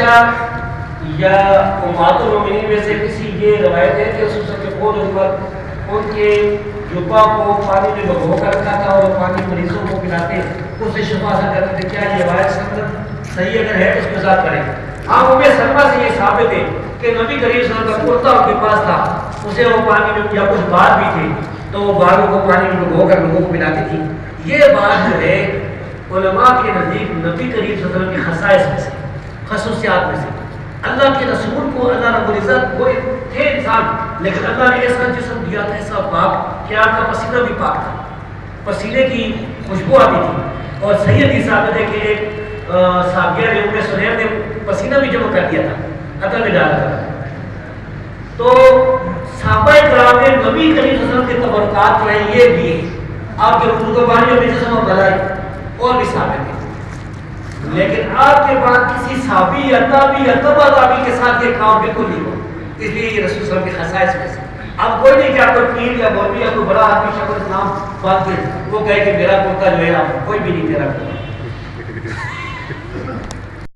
عائشہ یا امہات المومنین میں سے کسی یہ روایت ہے کہ رسول کے خود ان کے جبہ کو پانی میں بھگو کر رکھا تھا اور پانی مریضوں کو پلاتے اس سے شفا حاصل کرتے تھے. کیا یہ روایت سند صحیح اگر ہے تو اس کے ساتھ کریں. ہاں ام سلمہ سے یہ ثابت ہے کہ نبی کریم صلی اللہ علیہ وسلم کا کرتا ان کے پاس تھا, اسے وہ پانی میں یا کچھ بال بھی تھے تو وہ بالوں کو پانی میں بھگو کر لوگوں کو پلاتی تھی. یہ بات جو ہے علماء کے نزدیک نبی کریم صلی اللہ علیہ وسلم کی خصائص میں سے, خصوصیات میں سے. اللہ کے رسول کو اللہ رب العزت وہ تھے انسان, لیکن اللہ نے ایسا جسم دیا تھا ایسا پاک کہ آپ کا پسینہ بھی پاک تھا, پسینے کی خوشبو آتی تھی. اور صحیح حدیث ثابت ہے کہ ایک صحابیہ نے ام سلیم نے پسینہ بھی جمع کر دیا تھا, عطر میں ڈالا تھا. تو صحابہ کرام نے نبی کریم صلی اللہ علیہ وسلم کے تبرکات جو ہیں یہ بھی آپ کے رسول کو بانی اور جسم اور بھلائی اور بھی ثابت ہے. لیکن آپ کے بعد کسی صحابی یا تابعی یا تبع تابعی کے ساتھ یہ کام بالکل نہیں ہو, اس لیے یہ رسول صلی اللہ علیہ وسلم کی خصائص میں سے. اب کوئی نہیں کہ آپ کو پیر یا مولوی یا کوئی بڑا آدمی شخص نام بات کے وہ کہے کہ میرا کرتا جو ہے آپ کوئی بھی نہیں تیرا کرتا.